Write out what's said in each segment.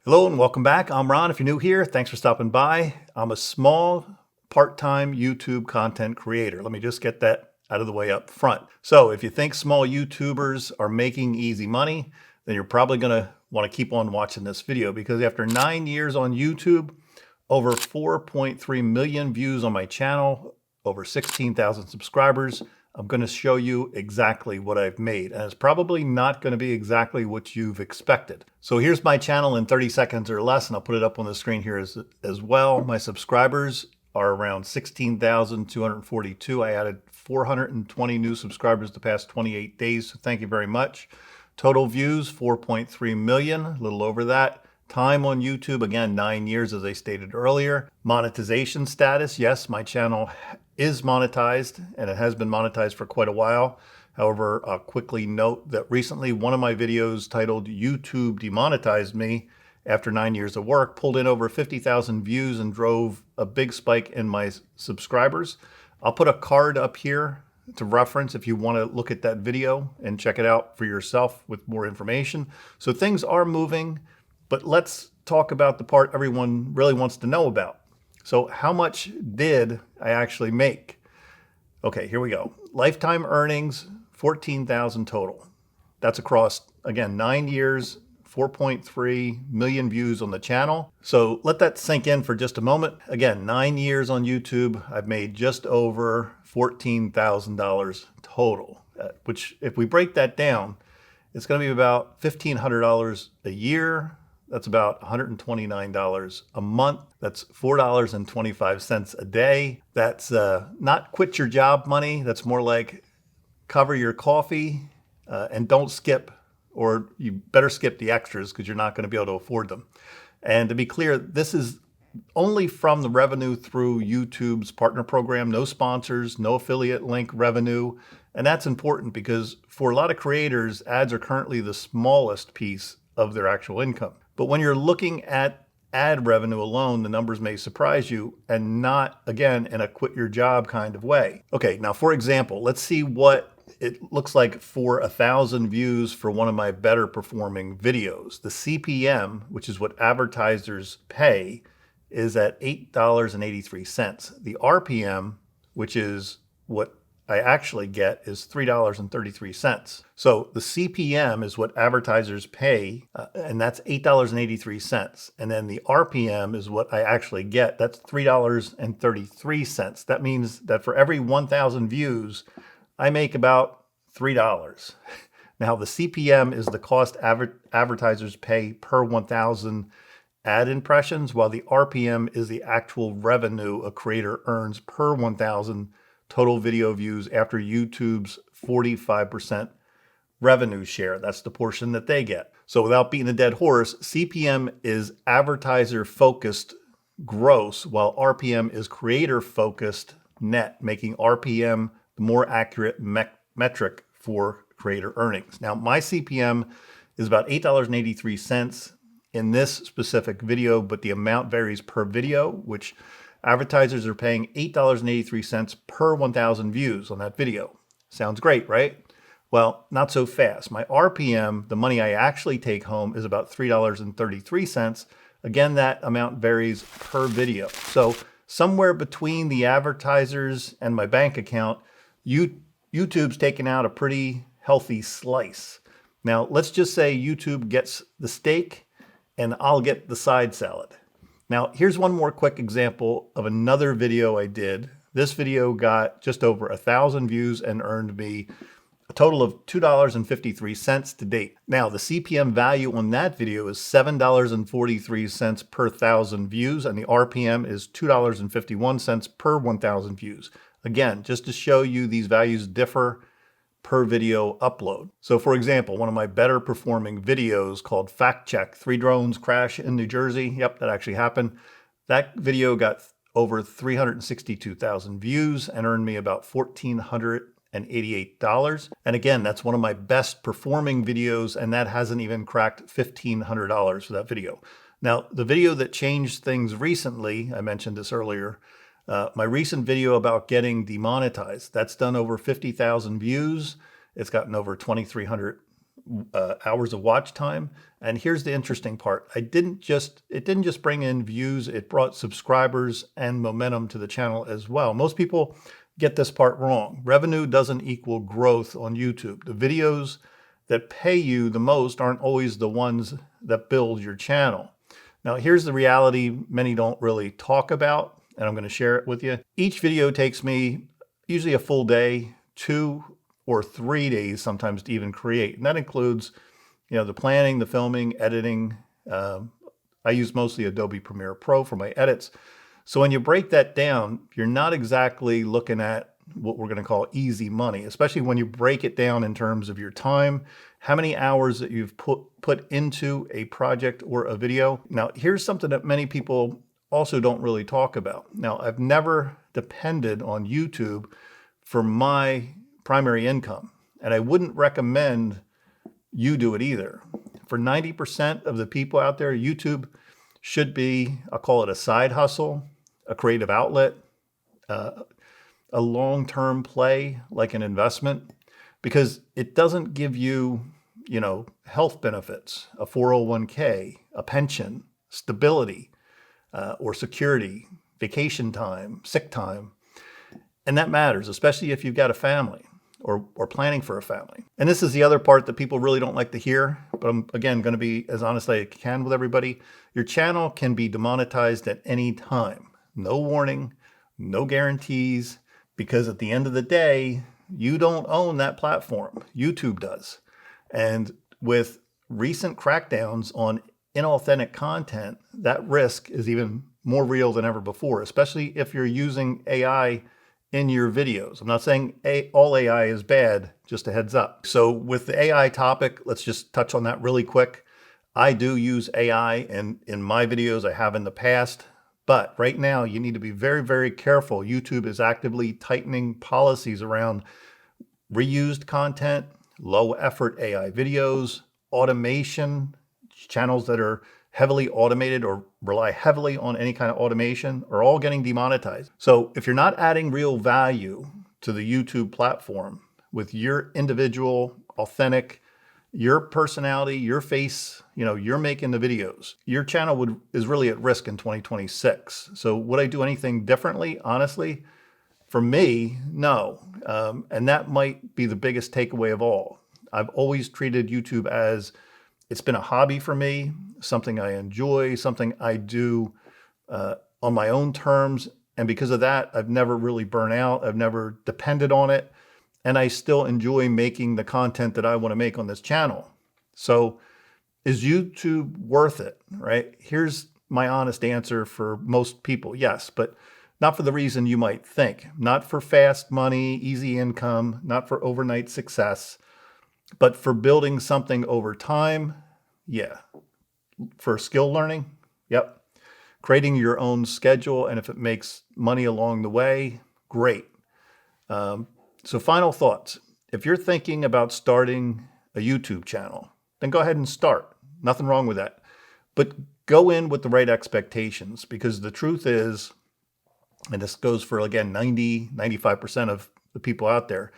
Hello and welcome back. I'm Ron. If you're new here, thanks for stopping by. I'm a small part-time YouTube content creator. Let me just get that out of the way up front. So if you think small YouTubers are making easy money, then you're probably going to want to keep on watching this video because after 9 years on YouTube, over 4.3 million views on my channel, over 16,000 subscribers, I'm going to show you exactly what I've made. And it's probably not going to be exactly what you've expected. So here's my channel in 30 seconds or less, and I'll put it up on the screen here as well. My subscribers are around 16,242. I added 420 new subscribers the past 28 days, so thank you very much. Total views, 4.3 million, a little over that. Time on YouTube, again, 9 years, as I stated earlier. Monetization status, yes, my channel is monetized, and it has been monetized for quite a while. However, I'll quickly note that recently one of my videos titled YouTube Demonetized Me after 9 years of work pulled in over 50,000 views and drove a big spike in my subscribers. I'll put a card up here to reference if you want to look at that video and check it out for yourself with more information. So things are moving, but let's talk about the part everyone really wants to know about. So how much did I actually make? Okay, here we go. Lifetime earnings, 14,000 total. That's across, again, 9 years, 4.3 million views on the channel. So let that sink in for just a moment. Again, 9 years on YouTube, I've made just over $14,000 total, which if we break that down, it's going to be about $1,500 a year. That's about $129 a month. That's $4.25 a day. That's not quit your job money. That's more like cover your coffee and don't skip, or you better skip the extras because you're not going to be able to afford them. And to be clear, this is only from the revenue through YouTube's partner program, no sponsors, no affiliate link revenue. And that's important because for a lot of creators, ads are currently the smallest piece of their actual income. But when you're looking at ad revenue alone, the numbers may surprise you, and not, again, in a quit your job kind of way. Okay, now for example, let's see what it looks like for 1,000 views for one of my better performing videos. The CPM, which is what advertisers pay, is at $8.83. The RPM, which is what I actually get, is $3.33. So the CPM is what advertisers pay, and that's $8.83. And then the RPM is what I actually get. That's $3.33. That means that for every 1,000 views, I make about $3. Now the CPM is the cost advertisers pay per 1,000 ad impressions, while the RPM is the actual revenue a creator earns per 1,000 total video views after YouTube's 45% revenue share. That's the portion that they get. So without beating a dead horse, CPM is advertiser focused gross, while RPM is creator focused net, making RPM the more accurate metric for creator earnings. Now my CPM is about $8.83 in this specific video, but the amount varies per video, which advertisers are paying $8.83 per 1,000 views on that video. Sounds great, right? Well, not so fast. My RPM, the money I actually take home, is about $3.33. Again, that amount varies per video. So somewhere between the advertisers and my bank account, YouTube's taking out a pretty healthy slice. Now, let's just say YouTube gets the steak and I'll get the side salad. Now, here's one more quick example of another video I did. This video got just over 1,000 views and earned me a total of $2.53 to date. Now, the CPM value on that video is $7.43 per 1,000 views, and the RPM is $2.51 per 1,000 views. Again, just to show you these values differ per video upload. So for example, one of my better performing videos called Fact Check, 3 drones crash in New Jersey. Yep, that actually happened. That video got over 362,000 views and earned me about $1,488. And again, that's one of my best performing videos, and that hasn't even cracked $1,500 for that video. Now, the video that changed things recently, I mentioned this earlier, my recent video about getting demonetized, that's done over 50,000 views. It's gotten over 2,300 hours of watch time. And here's the interesting part. It didn't just bring in views, it brought subscribers and momentum to the channel as well. Most people get this part wrong. Revenue doesn't equal growth on YouTube. The videos that pay you the most aren't always the ones that build your channel. Now, here's the reality many don't really talk about, and I'm going to share it with you. Each video takes me usually a full day, 2 or 3 days sometimes to even create. And that includes, the planning, the filming, editing. I use mostly Adobe Premiere Pro for my edits. So when you break that down, you're not exactly looking at what we're going to call easy money, especially when you break it down in terms of your time, how many hours that you've put into a project or a video. Now, here's something that many people also don't really talk about. Now, I've never depended on YouTube for my primary income, and I wouldn't recommend you do it either. For 90% of the people out there, YouTube should be, I'll call it a side hustle, a creative outlet, a long-term play, like an investment, because it doesn't give you, health benefits, a 401k, a pension, stability, or security, vacation time, sick time. And that matters, especially if you've got a family or planning for a family. And this is the other part that people really don't like to hear, but I'm, again, going to be as honest as I can with everybody. Your channel can be demonetized at any time. No warning, no guarantees, because at the end of the day, you don't own that platform. YouTube does. And with recent crackdowns on inauthentic content, that risk is even more real than ever before, especially if you're using AI in your videos. I'm not saying all AI is bad, just a heads up. So with the AI topic, let's just touch on that really quick. I do use AI in my videos. I have in the past, but right now you need to be very, very careful. YouTube is actively tightening policies around reused content, low effort AI videos, automation, channels that are heavily automated or rely heavily on any kind of automation are all getting demonetized. So if you're not adding real value to the YouTube platform with your individual, authentic, your personality, your face, you're making the videos, your channel is really at risk in 2026. So would I do anything differently? Honestly, for me, no. And that might be the biggest takeaway of all. I've always treated YouTube as it's been a hobby for me, something I enjoy, something I do on my own terms. And because of that, I've never really burnt out. I've never depended on it. And I still enjoy making the content that I want to make on this channel. So is YouTube worth it, right? Here's my honest answer for most people. Yes, but not for the reason you might think. Not for fast money, easy income, not for overnight success, but for building something over time. Yeah. For skill learning. Yep. Creating your own schedule. And if it makes money along the way, great. So final thoughts. If you're thinking about starting a YouTube channel, then go ahead and start. Nothing wrong with that. But go in with the right expectations, because the truth is, and this goes for, again, 95% of the people out there,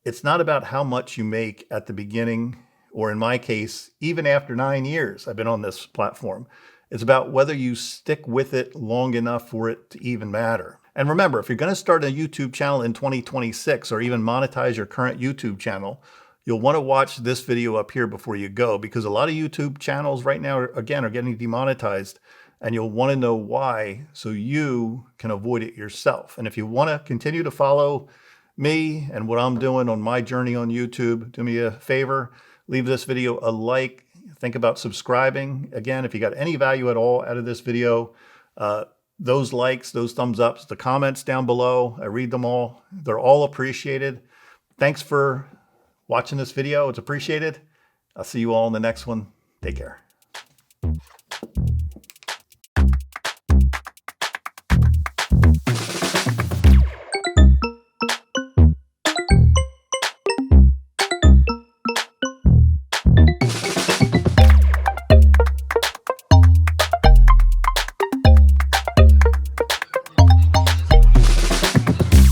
it's not about how much you make at the beginning, or in my case, even after 9 years I've been on this platform. It's about whether you stick with it long enough for it to even matter. And remember, if you're going to start a YouTube channel in 2026 or even monetize your current YouTube channel, you'll want to watch this video up here before you go, because a lot of YouTube channels right now, again, are getting demonetized, and you'll want to know why so you can avoid it yourself. And if you want to continue to follow me and what I'm doing on my journey on YouTube, do me a favor, leave this video a like, think about subscribing. Again, if you got any value at all out of this video, those likes, those thumbs ups, the comments down below, I read them all. They're all appreciated. Thanks for watching this video. It's appreciated. I'll see you all in the next one. Take care.